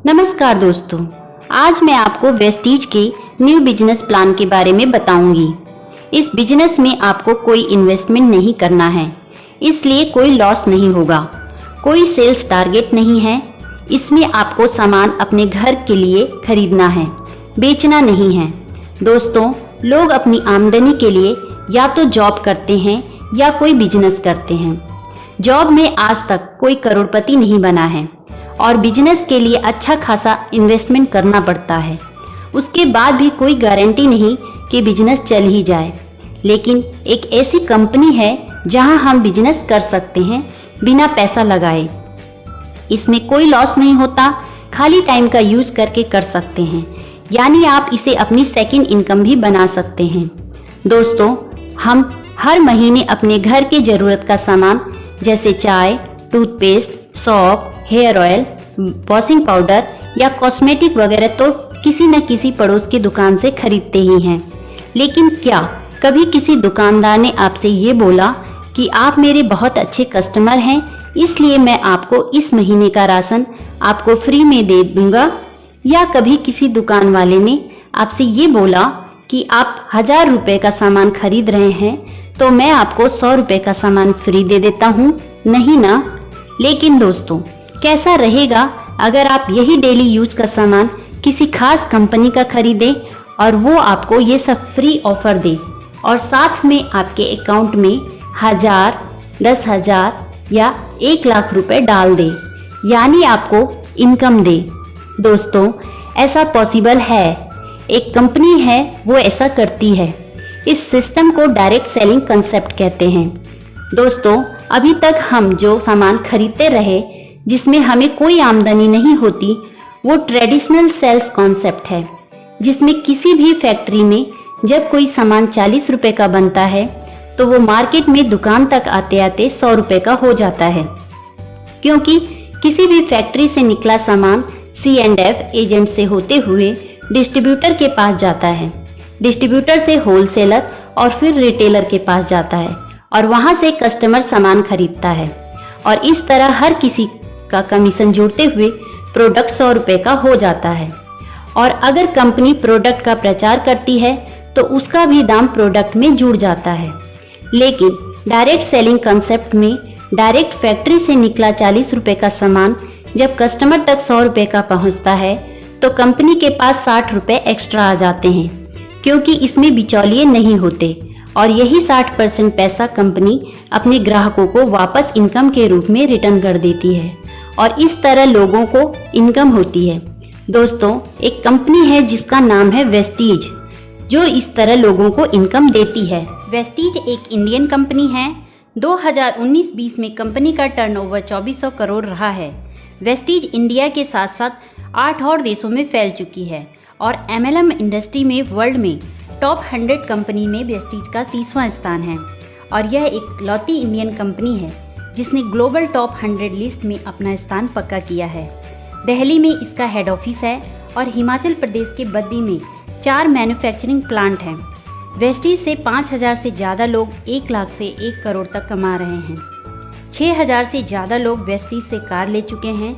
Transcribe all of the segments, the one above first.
नमस्कार दोस्तों, आज मैं आपको वेस्टीज के न्यू बिजनेस प्लान के बारे में बताऊंगी। इस बिजनेस में आपको कोई इन्वेस्टमेंट नहीं करना है, इसलिए कोई लॉस नहीं होगा। कोई सेल्स टारगेट नहीं है। इसमें आपको सामान अपने घर के लिए खरीदना है, बेचना नहीं है। दोस्तों, लोग अपनी आमदनी के लिए या तो जॉब करते हैं या कोई बिजनेस करते हैं। जॉब में आज तक कोई करोड़पति नहीं बना है और बिजनेस के लिए अच्छा खासा इन्वेस्टमेंट करना पड़ता है। उसके बाद भी कोई गारंटी नहीं कि बिजनेस चल ही जाए। लेकिन एक ऐसी कंपनी है जहां हम बिजनेस कर सकते हैं बिना पैसा लगाए। इसमें कोई लॉस नहीं होता, खाली टाइम का यूज करके कर सकते हैं, यानी आप इसे अपनी सेकंड इनकम भी बना सकते हैं। दोस्तों, हम हर महीने अपने घर के जरूरत का सामान जैसे चाय, टूथपेस्ट, सौंफ, हेयर ऑयल, वॉशिंग पाउडर या कॉस्मेटिक वगैरह तो किसी न किसी पड़ोस की दुकान से खरीदते ही हैं। लेकिन क्या कभी किसी दुकानदार ने आपसे ये बोला कि आप मेरे बहुत अच्छे कस्टमर हैं, इसलिए मैं आपको इस महीने का राशन आपको फ्री में दे दूंगा? या कभी किसी दुकान वाले ने आपसे ये बोला कि आप 1000 रुपए का सामान खरीद रहे हैं तो मैं आपको 100 रुपए का सामान फ्री दे देता हूँ? नहीं ना। लेकिन दोस्तों, कैसा रहेगा अगर आप यही डेली यूज का सामान किसी खास कंपनी का खरीदें और वो आपको ये सब फ्री ऑफर दे और साथ में आपके अकाउंट में 1000, 10,000 या 1 लाख रुपए डाल दे, यानी आपको इनकम दे। दोस्तों, ऐसा पॉसिबल है। एक कंपनी है वो ऐसा करती है। इस सिस्टम को डायरेक्ट सेलिंग कंसेप्ट कहते हैं। दोस्तों, अभी तक हम जो सामान खरीदते रहे जिसमें हमें कोई आमदनी नहीं होती, वो ट्रेडिशनल सेल्स कॉन्सेप्ट है, जिसमें किसी भी फैक्ट्री में जब कोई सामान 40 रुपए का बनता है तो वो मार्केट में दुकान तक आते आते 100 रुपए का हो जाता है, क्योंकि किसी भी फैक्ट्री से निकला सामान C&F एजेंट से होते हुए डिस्ट्रीब्यूटर के पास जाता है, डिस्ट्रीब्यूटर से होलसेलर और फिर रिटेलर के पास जाता है और वहां से कस्टमर सामान खरीदता है। और इस तरह हर किसी का कमीशन जोड़ते हुए प्रोडक्ट 100 रुपए का हो जाता है। और अगर कंपनी प्रोडक्ट का प्रचार करती है तो उसका भी दाम प्रोडक्ट में जुड़ जाता है। लेकिन डायरेक्ट सेलिंग कंसेप्ट में डायरेक्ट फैक्ट्री से निकला 40 रुपए का सामान जब कस्टमर तक 100 रुपए का पहुंचता है तो कंपनी के पास 60 रुपए एक्स्ट्रा आ जाते हैं, क्योंकि इसमें बिचौलिए नहीं होते और यही 60% पैसा कंपनी अपने ग्राहकों को वापस इनकम के रूप में रिटर्न कर देती है और इस तरह लोगों को इनकम होती है। दोस्तों, एक कंपनी है जिसका नाम है वेस्टीज, जो इस तरह लोगों को इनकम देती है। वेस्टीज एक इंडियन कंपनी है। 2019-20 में कंपनी का टर्नओवर 2400 करोड़ रहा है। वेस्टीज इंडिया के साथ साथ 8 और देशों में फैल चुकी है और MLM इंडस्ट्री में वर्ल्ड में टॉप 100 कंपनी में वेस्टीज का 30वां स्थान है। और यह एक लौती इंडियन कंपनी है जिसने ग्लोबल टॉप 100 लिस्ट में अपना स्थान पक्का किया है। दिल्ली में इसका हेड ऑफिस है और हिमाचल प्रदेश के बद्दी में 4 मैन्युफैक्चरिंग प्लांट हैं। वेस्टीज से 5000 से ज़्यादा लोग 1 लाख से 1 करोड़ तक कमा रहे हैं। 6000 से ज़्यादा लोग वेस्टीज से कार ले चुके हैं,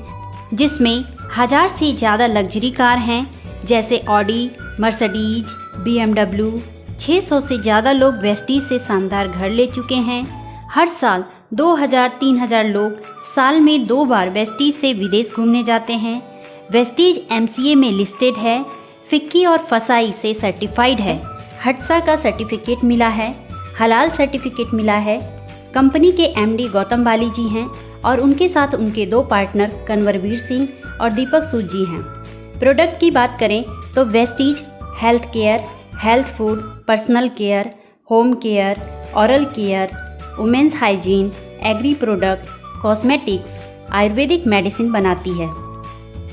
जिसमें 1000 से ज़्यादा लग्जरी कार हैं जैसे ऑडी, मर्सिडीज, BMW। 600 से ज़्यादा लोग वेस्टीज से शानदार घर ले चुके हैं। हर साल 2000-3000 लोग साल में 2 बार वेस्टीज से विदेश घूमने जाते हैं। वेस्टीज MCA में लिस्टेड है, फिक्की और फसाई से सर्टिफाइड है, हट्सा का सर्टिफिकेट मिला है, हलाल सर्टिफिकेट मिला है। कंपनी के MD गौतम बाली जी हैं और उनके साथ उनके 2 पार्टनर कन्वरवीर सिंह और दीपक सूद जी हैं। प्रोडक्ट की बात करें तो Vestige health care, health food, personal care, home care, oral care, women's hygiene, agri product, cosmetics, Ayurvedic medicine बनाती है।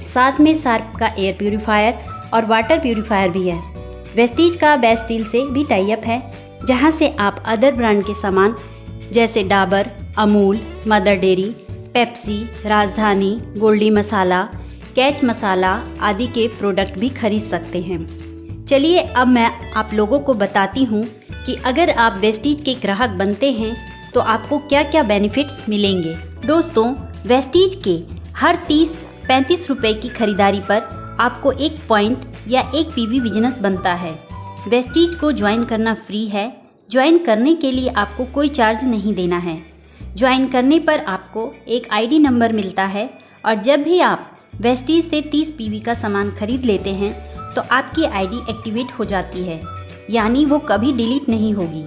साथ में शार्प का एयर प्यूरीफायर और वाटर प्यूरीफायर भी है। वेस्टीज का बेस्ट डील से भी टाई अप है, जहां से आप अदर ब्रांड के सामान जैसे Dabur, Amul, mother dairy, Pepsi, राजधानी, गोल्डी मसाला, कैच मसाला आदि के प्रोडक्ट भी खरीद सकते हैं। चलिए अब मैं आप लोगों को बताती हूँ कि अगर आप वेस्टीज के ग्राहक बनते हैं तो आपको क्या क्या बेनिफिट्स मिलेंगे। दोस्तों, वेस्टीज के हर 30 35 रुपये की खरीदारी पर आपको 1 पॉइंट या 1 पीवी बिजनेस बनता है। वेस्टीज को ज्वाइन करना फ्री है। ज्वाइन करने के लिए आपको कोई चार्ज नहीं देना है। ज्वाइन करने पर आपको एक आईडी नंबर मिलता है और जब भी आप वेस्टीज से 30 पीवी का सामान खरीद लेते हैं तो आपकी आईडी एक्टिवेट हो जाती है, यानी वो कभी डिलीट नहीं होगी।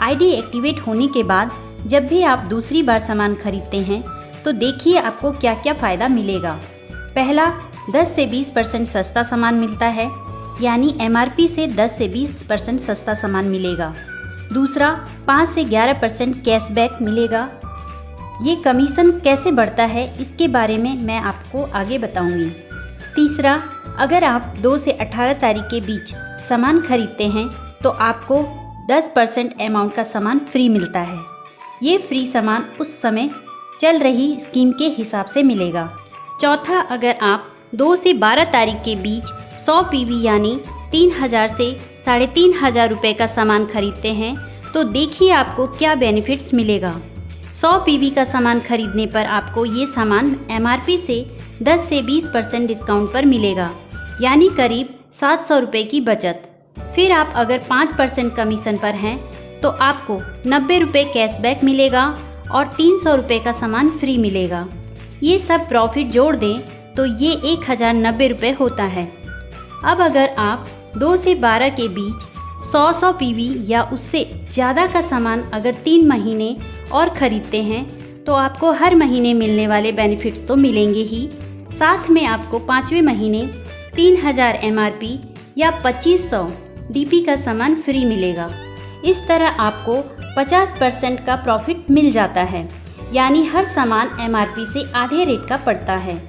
आईडी एक्टिवेट होने के बाद जब भी आप दूसरी बार सामान खरीदते हैं तो देखिए आपको क्या क्या फ़ायदा मिलेगा। पहला, 10 से 20% सस्ता सामान मिलता है, यानी एमआरपी से 10 से 20% सस्ता सामान मिलेगा। दूसरा, 5 से 11% कैशबैक मिलेगा। ये कमीशन कैसे बढ़ता है इसके बारे में मैं आपको आगे बताऊंगी। तीसरा, अगर आप 2 से 18 तारीख के बीच सामान खरीदते हैं तो आपको 10% अमाउंट का सामान फ्री मिलता है। ये फ्री सामान उस समय चल रही स्कीम के हिसाब से मिलेगा। चौथा, अगर आप 2 से 12 तारीख के बीच 100 पीवी यानी 3000 से 3500 रुपये का सामान खरीदते हैं तो देखिए आपको क्या बेनिफिट्स मिलेगा। 100 पीवी का सामान खरीदने पर आपको ये सामान एमआरपी से 10 से 20% डिस्काउंट पर मिलेगा, यानी करीब 700 रुपये की बचत। फिर आप अगर 5% कमीशन पर हैं तो आपको 90 रुपये कैशबैक मिलेगा और 300 रुपये का सामान फ्री मिलेगा। ये सब प्रॉफिट जोड़ दें तो ये 1090 रुपये होता है। अब अगर आप 2 से 12 के बीच 100 पीवी या उससे ज़्यादा का सामान अगर 3 महीने और ख़रीदते हैं तो आपको हर महीने मिलने वाले बेनिफिट्स तो मिलेंगे ही, साथ में आपको 5वें महीने 3000 एमआरपी या 2500 डीपी का सामान फ्री मिलेगा। इस तरह आपको 50% का प्रॉफिट मिल जाता है, यानी हर सामान एमआरपी से आधे रेट का पड़ता है।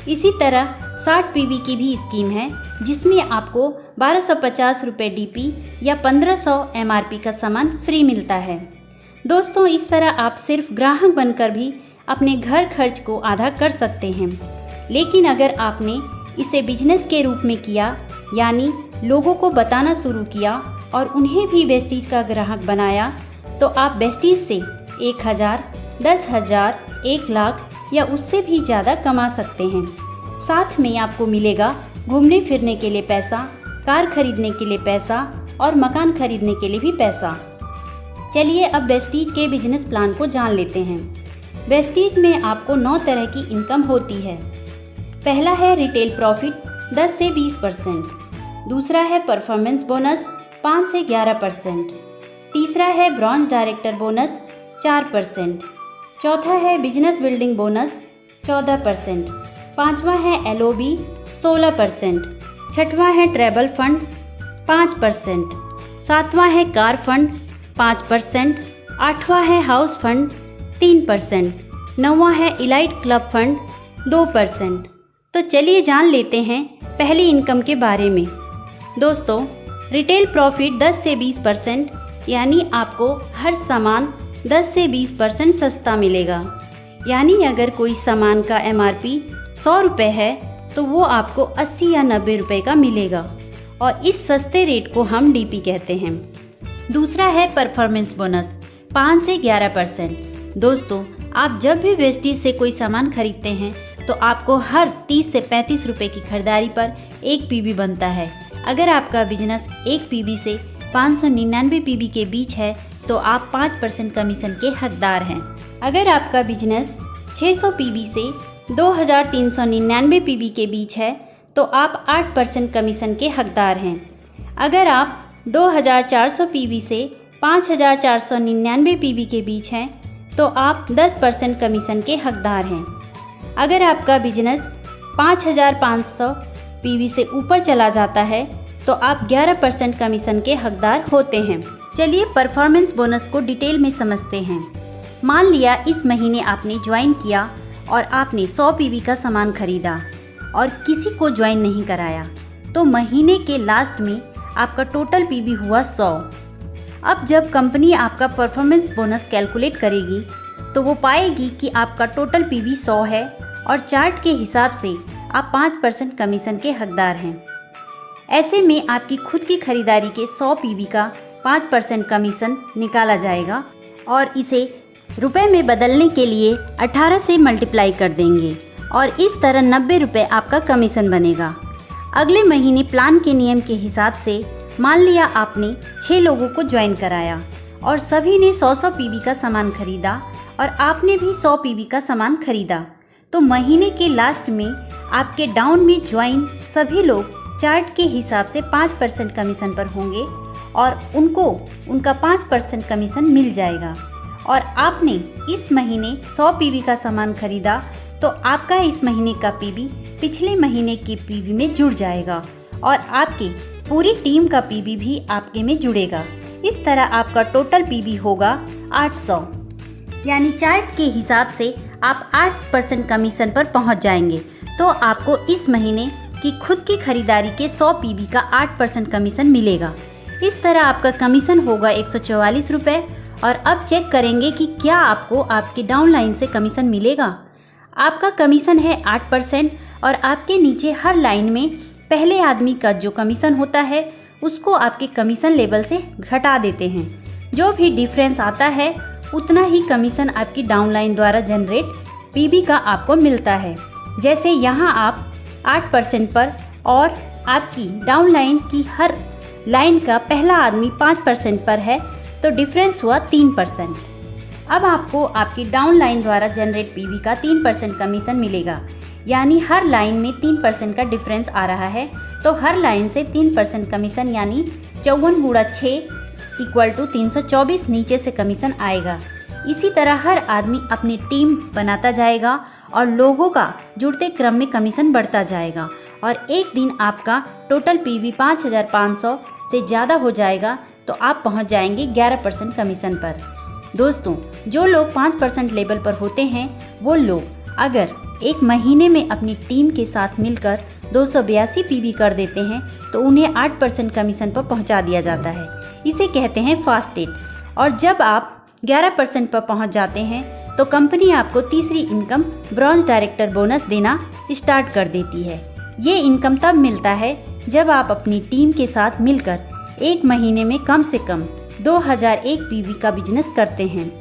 इसी तरह 60 पीवी की भी स्कीम है जिसमें आपको 1250 रुपये डीपी या 1500 एमआरपी का सामान फ्री मिलता है। दोस्तों, इस तरह आप सिर्फ ग्राहक बनकर भी अपने घर खर्च को आधा कर सकते हैं। लेकिन अगर आपने इसे बिजनेस के रूप में किया, यानी लोगों को बताना शुरू किया और उन्हें भी वेस्टीज का ग्राहक बनाया, तो आप वेस्टीज से 1000, 10,000, 1 लाख या उससे भी ज़्यादा कमा सकते हैं। साथ में आपको मिलेगा घूमने फिरने के लिए पैसा, कार खरीदने के लिए पैसा और मकान खरीदने के लिए भी पैसा। चलिए अब वेस्टीज के बिजनेस प्लान को जान लेते हैं। वेस्टीज में आपको 9 तरह की इनकम होती है। पहला है रिटेल प्रॉफिट 10 से 20%। दूसरा है परफॉर्मेंस बोनस 5 से 11%। तीसरा है ब्रॉन्ज डायरेक्टर बोनस 4%। चौथा है बिजनेस बिल्डिंग बोनस 14%। पांचवा है एलओबी 16%। छठवां है ट्रैवल फंड 5%। सातवां है कार फंड 5%। आठवां है हाउस फंड 3%। नौवां है इलाइट क्लब फंड 2%। तो चलिए जान लेते हैं पहली इनकम के बारे में। दोस्तों, रिटेल प्रॉफिट 10 से 20%, यानी आपको हर सामान 10 से 20% सस्ता मिलेगा। यानी अगर कोई सामान का एमआरपी 100 रुपये है तो वो आपको 80 या 90 रुपये का मिलेगा और इस सस्ते रेट को हम डीपी कहते हैं। दूसरा है परफॉर्मेंस बोनस 5 से 11%। दोस्तों, आप जब भी वेस्टीज से कोई सामान खरीदते हैं तो आपको हर 30 से 35 रुपये की खरीदारी पर 1 पीवी बनता है। अगर आपका बिजनेस 1 पीवी से 599 पीवी के बीच है तो आप 5% कमीशन के हकदार हैं। अगर आपका बिजनेस 600 पीवी से 2399 पीवी के बीच है तो आप 8% कमीशन के हकदार हैं। अगर आप 2400 पीवी से 5499 पीवी के बीच हैं तो आप 10% कमीशन के हकदार हैं। अगर आपका बिजनेस 5500 पीवी से ऊपर चला जाता है तो आप 11% कमीशन के हकदार होते हैं। चलिए परफॉर्मेंस बोनस को डिटेल में समझते हैं। मान लिया इस महीने आपने ज्वाइन किया और आपने 100 पीवी का सामान खरीदा और किसी को ज्वाइन नहीं कराया, तो महीने के लास्ट में आपका टोटल पीवी हुआ 100। अब जब कंपनी आपका परफॉर्मेंस बोनस कैलकुलेट करेगी तो वो पाएगी कि आपका टोटल पीवी 100 है और चार्ट के हिसाब से आप 5% कमीशन के हकदार हैं। ऐसे में आपकी खुद की खरीदारी के 100 पीवी का 5% कमीशन निकाला जाएगा और इसे रुपए में बदलने के लिए 18 से मल्टीप्लाई कर देंगे और इस तरह 90 रुपये आपका कमीशन बनेगा। अगले महीने प्लान के नियम के हिसाब से मान लिया आपने 6 लोगों को ज्वाइन कराया और सभी ने 100-100 पीवी का सामान खरीदा और आपने भी 100 पीवी का सामान खरीदा, तो महीने के लास्ट में आपके डाउन में ज्वाइन सभी लोग चार्ट के हिसाब से 5% कमीशन पर होंगे और उनको उनका 5% कमीशन मिल जाएगा। और आपने इस महीने 100 पीवी का सामान खरीदा तो आपका इस महीने का पीवी पिछले महीने के पीवी में जुड़ जाएगा और आपकी पूरी टीम का पीवी भी आपके में जुड़ेगा। इस तरह आपका टोटल पीवी होगा 800, यानी चार्ट के हिसाब से आप 8% कमीशन पर पहुंच जाएंगे। तो आपको इस महीने की खुद की खरीदारी के 100 पीवी का 8% कमीशन मिलेगा। इस तरह आपका कमीशन होगा 144 रुपये। और अब चेक करेंगे कि क्या आपको आपके डाउनलाइन से कमीशन मिलेगा। आपका कमीशन है 8% और आपके नीचे हर लाइन में पहले आदमी का जो कमीशन होता है उसको आपके कमीशन लेवल से घटा देते हैं। जो भी डिफरेंस आता है उतना ही कमीशन आपकी डाउनलाइन द्वारा जनरेट पीवी का आपको मिलता है। जैसे यहाँ आप 8% पर और आपकी डाउनलाइन की हर लाइन का पहला आदमी 5% पर है तो डिफरेंस हुआ 3%। अब आपको आपकी डाउनलाइन द्वारा जनरेट पीवी का 3% कमीशन मिलेगा, यानी हर लाइन में 3% का डिफरेंस आ रहा है तो हर लाइन से 3% कमीशन, यानी 54 गुणा 6 = 324 नीचे से कमीशन आएगा। इसी तरह हर आदमी अपनी टीम बनाता जाएगा और लोगों का जुड़ते क्रम में कमीशन बढ़ता जाएगा और एक दिन आपका टोटल पीवी 5500 से ज़्यादा हो जाएगा तो आप पहुंच जाएंगे 11% कमीशन पर। दोस्तों, जो लोग 5% लेवल पर होते हैं वो लोग अगर एक महीने में अपनी टीम के साथ मिलकर 282 पीवी कर देते हैं तो उन्हें 8% कमीशन पर पहुंचा दिया जाता है। इसे कहते हैं फास्टेड। और जब आप 11% पर पहुंच जाते हैं तो कंपनी आपको तीसरी इनकम ब्रॉन्ज डायरेक्टर बोनस देना स्टार्ट कर देती है। ये इनकम तब मिलता है जब आप अपनी टीम के साथ मिलकर एक महीने में कम से कम 2001 पीवी का बिजनेस करते हैं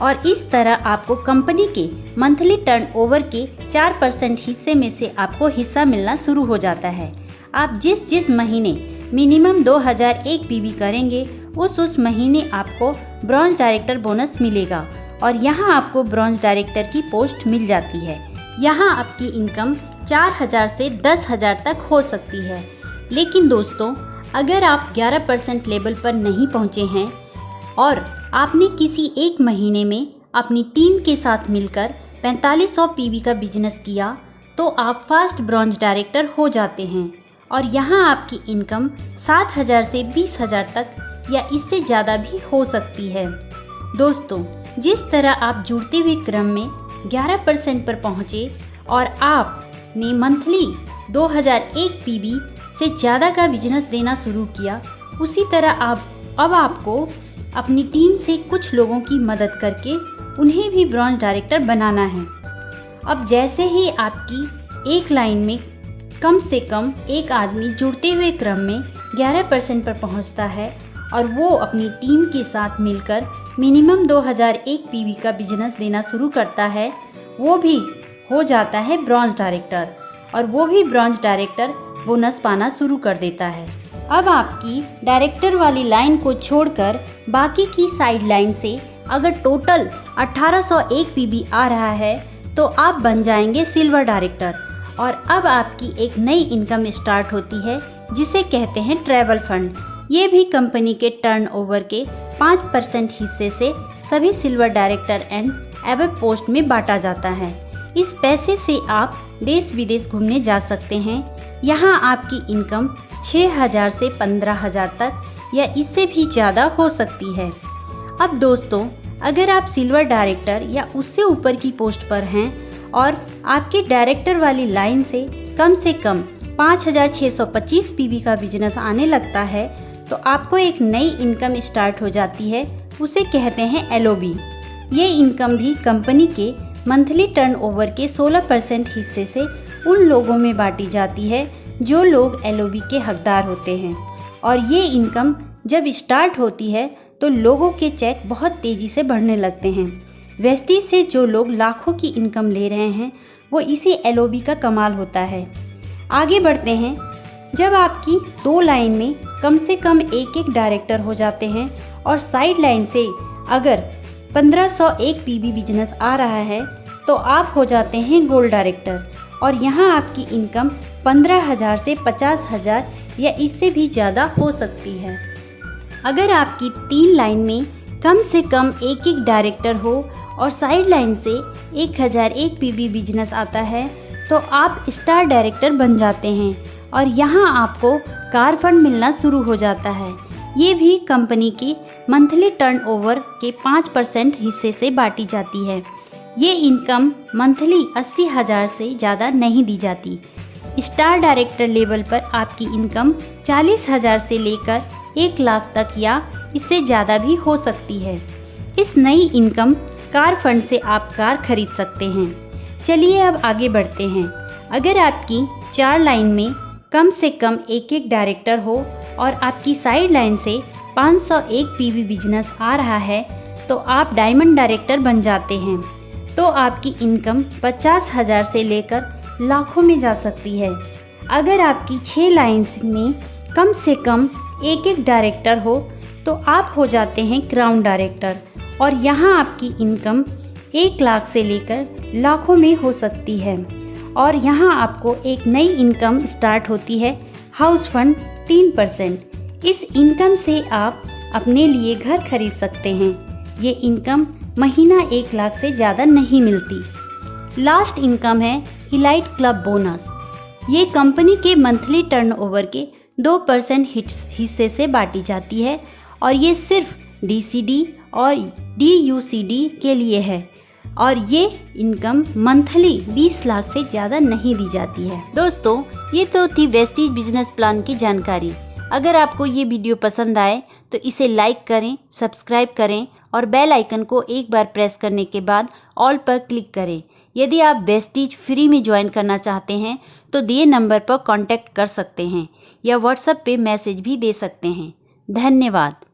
और इस तरह आपको कंपनी के मंथली टर्नओवर के 4% हिस्से में से आपको हिस्सा मिलना शुरू हो जाता है। आप जिस महीने मिनिमम 2001 पीवी करेंगे उस महीने आपको ब्रॉन्ज डायरेक्टर बोनस मिलेगा और यहाँ आपको ब्रॉन्ज डायरेक्टर की पोस्ट मिल जाती है। यहाँ आपकी इनकम 4000 से 10,000 तक हो सकती है। लेकिन दोस्तों, अगर आप 11% लेवल पर नहीं पहुँचे हैं और आपने किसी एक महीने में अपनी टीम के साथ मिलकर 4500 पीवी का बिजनेस किया तो आप फास्ट ब्रॉन्ज डायरेक्टर हो जाते हैं और यहाँ आपकी इनकम 7000 से 20,000 तक या इससे ज़्यादा भी हो सकती है। दोस्तों, जिस तरह आप जुड़ते हुए क्रम में 11% पर पहुँचे और आपने मंथली 2001 पीवी से ज़्यादा का बिजनेस देना शुरू किया, उसी तरह अब आपको अपनी टीम से कुछ लोगों की मदद करके उन्हें भी ब्रॉन्ज डायरेक्टर बनाना है। अब जैसे ही आपकी एक लाइन में कम से कम एक आदमी जुड़ते हुए क्रम में 11% पर पहुंचता है और वो अपनी टीम के साथ मिलकर मिनिमम 2001 पीवी का बिजनेस देना शुरू करता है, वो भी हो जाता है ब्रॉन्ज डायरेक्टर और वो भी ब्रॉन्ज डायरेक्टर बोनस पाना शुरू कर देता है। अब आपकी डायरेक्टर वाली लाइन को छोड़कर बाकी की साइड लाइन से अगर टोटल 1801 पीवी आ रहा है तो आप बन जाएंगे सिल्वर डायरेक्टर और अब आपकी एक नई इनकम स्टार्ट होती है जिसे कहते हैं ट्रैवल फंड। ये भी कंपनी के टर्नओवर के 5% हिस्से से सभी silver director and above post में बांटा जाता है। इस पैसे से आप देश विदेश घूमने जा सकते हैं। यहाँ आपकी इनकम 6000 से 15,000 तक या इससे भी ज़्यादा हो सकती है। अब दोस्तों, अगर आप सिल्वर डायरेक्टर या उससे ऊपर की पोस्ट पर हैं और आपके डायरेक्टर वाली लाइन से कम 5625 पीवी का बिजनेस आने लगता है तो आपको एक नई इनकम स्टार्ट हो जाती है, उसे कहते हैं एलओबी। ये इनकम भी कंपनी के मंथली टर्नओवर के 16% हिस्से से उन लोगों में बांटी जाती है जो लोग एलओबी के हकदार होते हैं और ये इनकम जब स्टार्ट होती है तो लोगों के चेक बहुत तेज़ी से बढ़ने लगते हैं। वेस्टीज से जो लोग लाखों की इनकम ले रहे हैं वो इसी LOB का कमाल होता है। आगे बढ़ते हैं। जब आपकी 2 लाइन में कम से कम एक डायरेक्टर हो जाते हैं और साइड लाइन से अगर 1501 PB बिजनेस आ रहा है तो आप हो जाते हैं गोल्ड डायरेक्टर और यहाँ आपकी इनकम 15,000 से 50,000 या इससे भी ज़्यादा हो सकती है। अगर आपकी 3 लाइन में कम से कम एक डायरेक्टर हो और साइड लाइन से 1001 PB बिजनेस आता है तो आप स्टार डायरेक्टर बन जाते हैं और यहाँ आपको कार फंड मिलना शुरू हो जाता है। ये भी कंपनी की मंथली टर्नओवर के 5% हिस्से से बांटी जाती है। ये इनकम मंथली 80,000 से ज़्यादा नहीं दी जाती। स्टार डायरेक्टर लेवल पर आपकी इनकम 40,000 से लेकर 1 लाख तक या इससे ज़्यादा भी हो सकती है। इस नई इनकम कार फंड से आप कार खरीद सकते हैं। चलिए अब आगे बढ़ते हैं। अगर आपकी 4 लाइन में कम से कम एक डायरेक्टर हो और आपकी साइड लाइन से 501 PB बिजनेस आ रहा है तो आप डायमंड डायरेक्टर बन जाते हैं। तो आपकी इनकम 50,000 से लेकर लाखों में जा सकती है। अगर आपकी 6 लाइन्स में कम से कम एक डायरेक्टर हो तो आप हो जाते हैं क्राउन डायरेक्टर और यहाँ आपकी इनकम 1 लाख से लेकर लाखों में हो सकती है। और यहाँ आपको एक नई इनकम स्टार्ट होती है, हाउस फंड 3%। इस इनकम से आप अपने लिए घर खरीद सकते हैं। ये इनकम महीना 1 लाख से ज़्यादा नहीं मिलती। लास्ट इनकम है इलाइट क्लब बोनस। ये कंपनी के मंथली टर्नओवर के 2% हिस्से से बांटी जाती है और ये सिर्फ DCD और DUCD के लिए है और ये इनकम मंथली 20 लाख से ज़्यादा नहीं दी जाती है। दोस्तों, ये तो थी वेस्टीज बिजनेस प्लान की जानकारी। अगर आपको ये वीडियो पसंद आए तो इसे लाइक करें, सब्सक्राइब करें और बेल आइकन को एक बार प्रेस करने के बाद ऑल पर क्लिक करें। यदि आप वेस्टीज फ्री में ज्वाइन करना चाहते हैं तो दिए नंबर पर कांटेक्ट कर सकते हैं या व्हाट्सएप पे मैसेज भी दे सकते हैं। धन्यवाद।